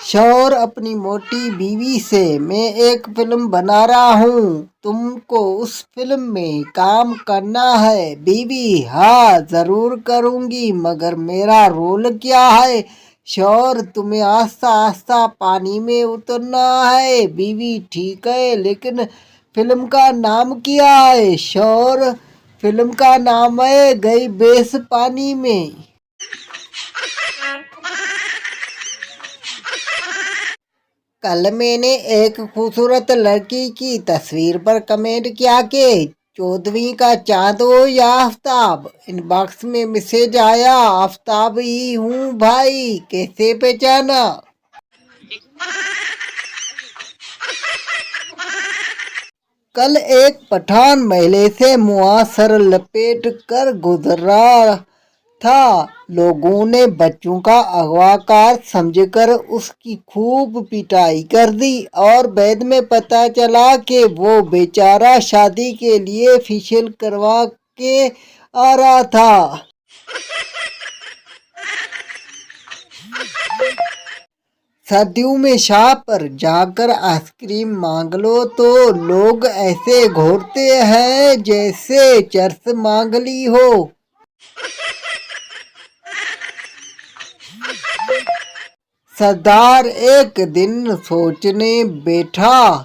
शौर अपनी मोटी बीवी से मैं एक फिल्म बना रहा हूँ। तुमको उस फिल्म में काम करना है। बीवी: हाँ जरूर करूँगी, मगर मेरा रोल क्या है? शौर: तुम्हें आस्ता आस्ता पानी में उतरना है। बीवी: ठीक है, लेकिन फिल्म का नाम क्या है? शौर: फिल्म का नाम है गई बेस पानी में। कल मैंने एक खूबसूरत लड़की की तस्वीर पर कमेंट किया कि 14वीं का चांद हो या आफ्ताब। इनबॉक्स में मैसेज आया, आफ्ताब ही हूँ भाई, कैसे पहचाना? कल एक पठान महल से मुआसर लपेट कर गुजरा था। लोगों ने बच्चों का अगवाकार समझकर उसकी खूब पिटाई कर दी और बाद में पता चला कि वो बेचारा शादी के लिए फेशियल करवा के आ रहा था। सर्दियों में शॉप पर जाकर आइसक्रीम मांग लो तो लोग ऐसे घूरते हैं जैसे चरस मांग ली हो। सरदार एक दिन सोचता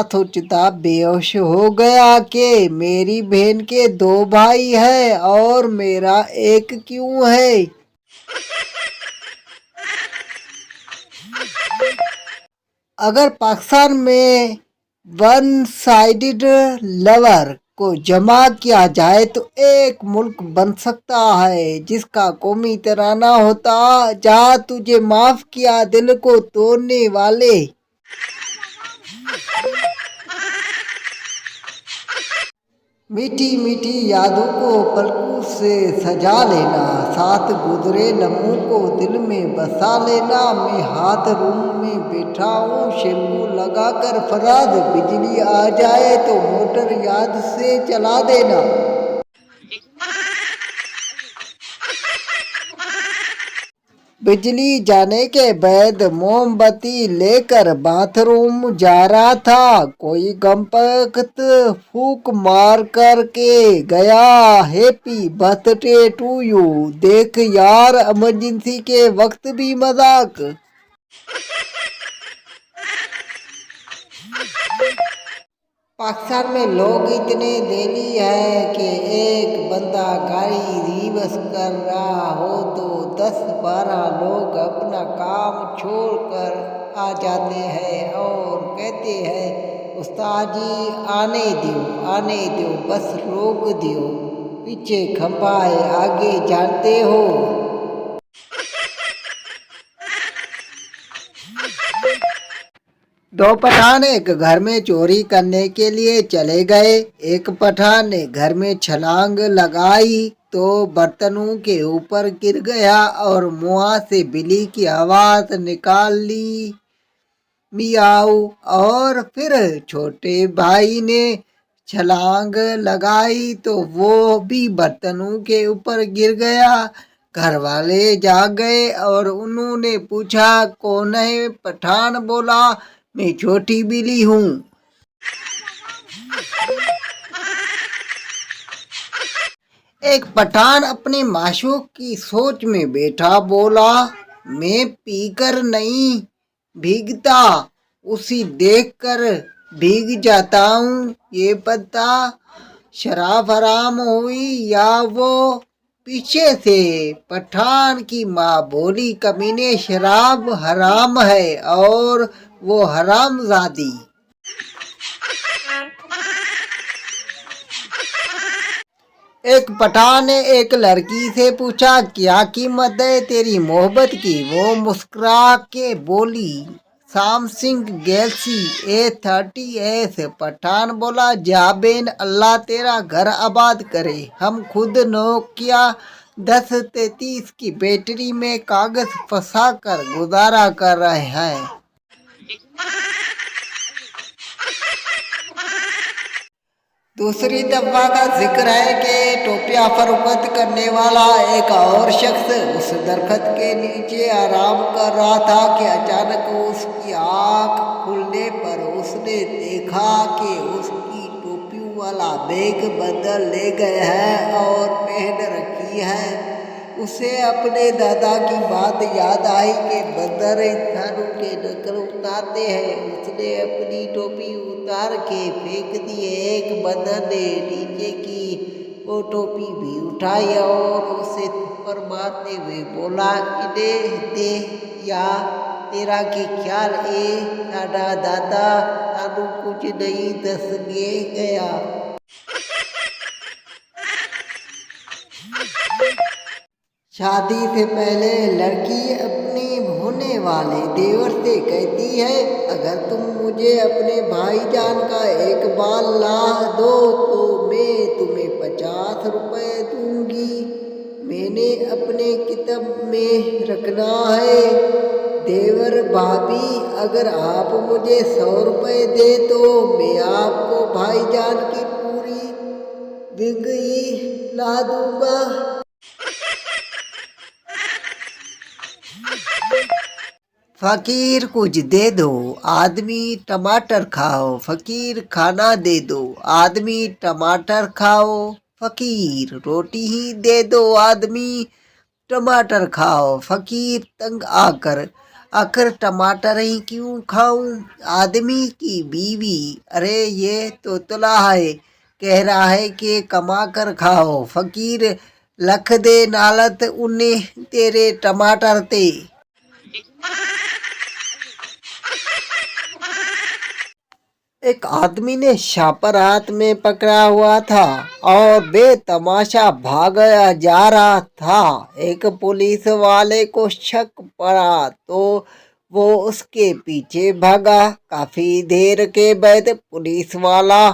सोचता बेहोश हो गया कि मेरी बहन के 2 भाई हैं और मेरा एक क्यों है। अगर पाकिस्तान में वन साइडेड लवर को जमा किया जाए तो एक मुल्क बन सकता है जिसका कौमी तराना होता, जा तुझे माफ किया दिल को तोड़ने वाले। मीठी मीठी यादों को पलकों से सजा लेना, साथ गुजरे लम्हों को दिल में बसा लेना। मैं हाथ रूम में बैठा हूँ शैम्पू लगा कर फराद, बिजली आ जाए तो मोटर याद से चला देना। बिजली जाने के बाद मोमबत्ती लेकर बाथरूम जा रहा था। कोई गमपख्त फूक मार कर के गया, हैप्पी बर्थडे टू यू। देख यार, इमरजेंसी के वक्त भी मजाक। पाकिस्तान में लोग इतने देली हैं कि एक बंदा गाड़ी रिवर्स कर रहा हो तो 10-12 लोग अपना काम छोड़कर आ जाते हैं और कहते हैं, उस्ताद जी आने दो, बस रोक दो, पीछे खंबा है आगे जानते हो। दो पठान एक घर में चोरी करने के लिए चले गए। एक पठान ने घर में छलांग लगाई तो बर्तनों के ऊपर गिर गया और मुंह से बिल्ली की आवाज निकाल ली, मियाऊ। और फिर छोटे भाई ने छलांग लगाई तो वो भी बर्तनों के ऊपर गिर गया। घर वाले जाग गए और उन्होंने पूछा, कौन है? पठान बोला, मैं छोटी बिल्ली हूँ। एक पठान अपने माशूक की सोच में बैठा बोला, मैं पीकर नहीं भीगता, उसी देखकर भीग जाता हूँ। ये पता शराब हराम हुई या वो पीछे से? पठान की माँ बोली, कमीने शराब हराम है और वो हरामजादी। एक पठान ने एक लड़की से पूछा, क्या कीमत है तेरी मोहब्बत की? वो मुस्कुरा के बोली, सैमसंग गैलेक्सी A30s। पठान बोला, जा बेन, अल्लाह तेरा घर आबाद करे, हम खुद नोकिया 1033 की बैटरी में कागज फंसा कर गुजारा कर रहे हैं। दूसरी दफा का जिक्र है कि टोपियां फरोख्त करने वाला एक और शख्स उस दरख्त के नीचे आराम कर रहा था कि अचानक उसकी आँख खुलने पर उसने देखा कि उसकी टोपी वाला बैग बंदर ले गए हैं और पहन रखी है। उसे अपने दादा की बात याद आई कि बंदर इंसानों के नकल उतारते हैं। उसने अपनी टोपी उतार के फेंक दी। एक बंदर ने नीचे की वो टोपी भी उठाई और उसे थप्पड़ मारते हुए बोला, इन्हें दे या तेरा की ख्याल ए साडा दादा सानू कुछ नहीं दस गया। शादी से पहले लड़की अपने होने वाले देवर से कहती है, अगर तुम मुझे अपने भाईजान का एक बाल ला दो तो मैं तुम्हें 50 रुपए दूंगी। मैंने अपने किताब में रखना है। देवर भाभी, अगर आप मुझे 100 रुपए दे तो मैं आपको भाईजान की पूरी बिगई ला दूंगा। फकीर कुछ दे दो, आदमी टमाटर खाओ। फकीर खाना दे दो, आदमी टमाटर खाओ। फकीर रोटी ही दे दो, आदमी टमाटर खाओ। फकीर तंग आकर, आखिर टमाटर ही क्यों खाऊं। आदमी की बीवी, अरे ये तोतला है, कह रहा है कि कमा कर खाओ। फकीर लख दे नालत उन्हें तेरे टमाटर ते। एक आदमी ने शापर हाथ में पकड़ा हुआ था और बेतमाशा भागा जा रहा था। एक पुलिस वाले को शक पड़ा तो वो उसके पीछे भागा। काफी देर के बाद पुलिस वाला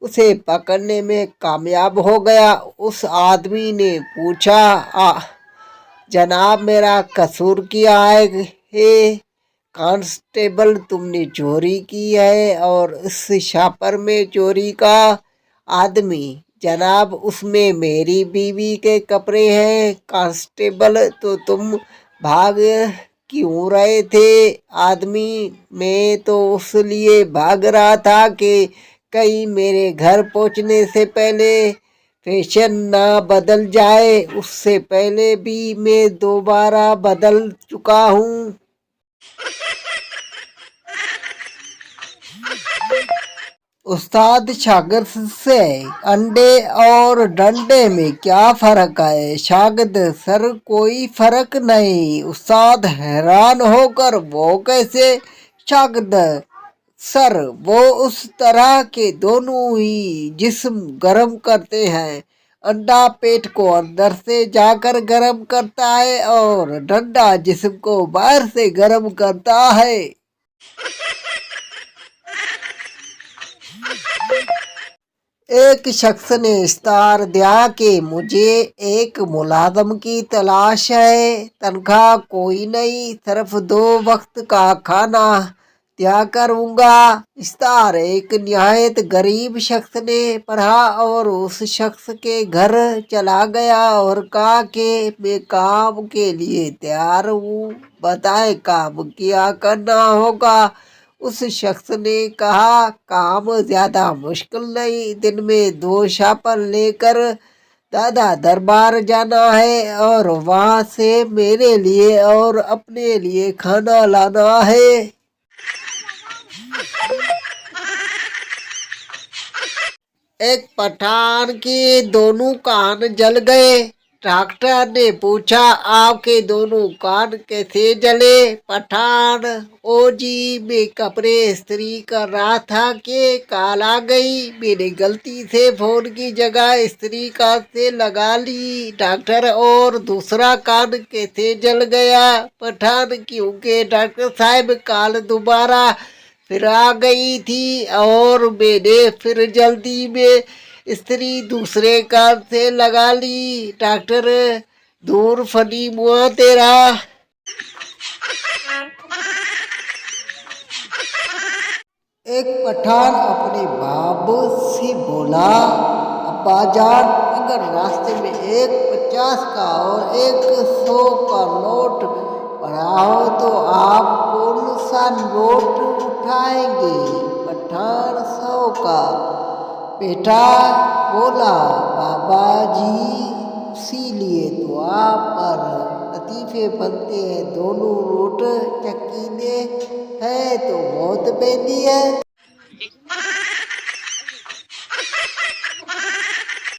उसे पकड़ने में कामयाब हो गया। उस आदमी ने पूछा, जनाब मेरा कसूर क्या है। कांस्टेबल, तुमने चोरी की है और इस छापर में चोरी का आदमी, जनाब उसमें मेरी बीवी के कपड़े हैं। कांस्टेबल, तो तुम भाग क्यों रहे थे। आदमी, मैं तो उस लिए भाग रहा था कि कहीं मेरे घर पहुंचने से पहले फैशन ना बदल जाए। उससे पहले भी मैं दोबारा बदल चुका हूँ। उस्ताद शागिर्द से, अंडे और डंडे में क्या फर्क है। शागिर्द, सर कोई फर्क नहीं। उस्ताद हैरान होकर, वो कैसे। शागिर्द, सर वो उस तरह के दोनों ही जिस्म गर्म करते हैं। अंडा पेट को अंदर से जाकर गर्म करता है और डंडा जिस्म को बाहर से गर्म करता है। एक शख्स ने इस्तार दिया कि मुझे एक मुलाजम की तलाश है। तनख्वाह कोई नहीं, सिर्फ 2 वक्त का खाना दिया करूँगा। इस्तार एक निहायत गरीब शख्स ने पढ़ा और उस शख्स के घर चला गया और कहा कि मैं काम के लिए तैयार हूँ, बताएं काम क्या करना होगा। उस शख्स ने कहा, काम ज्यादा मुश्किल नहीं, दिन में 2 छापर लेकर दादा दरबार जाना है और वहां से मेरे लिए और अपने लिए खाना लाना है। एक पठान के दोनों कान जल गए। डॉक्टर ने पूछा, आपके दोनों कान कैसे जले। पठान, ओ जी मैं कपड़े इस्त्री कर रहा था कि कॉल आ गई। मैंने गलती से फोन की जगह इस्त्री कान से लगा ली। डॉक्टर, और दूसरा कान कैसे जल गया। पठान, क्योंकि डॉक्टर साहब कॉल दोबारा फिर आ गई थी और मैंने फिर जल्दी में स्त्री दूसरे कान से लगा ली। डॉक्टर, दूर फनी मुआ तेरा। एक पठान अपने बाप से बोला, अब्बाजान, अगर रास्ते में एक 50 का और एक 100 का नोट पड़ा हो तो आप कौन सा नोट उठाएंगे? पठान 100 का बेटा बोला, बाबा जी, इसीलिए तो आप पर लतीफे बनते हैं। दोनों नोट चकीने हैं तो बहुत बेदी है।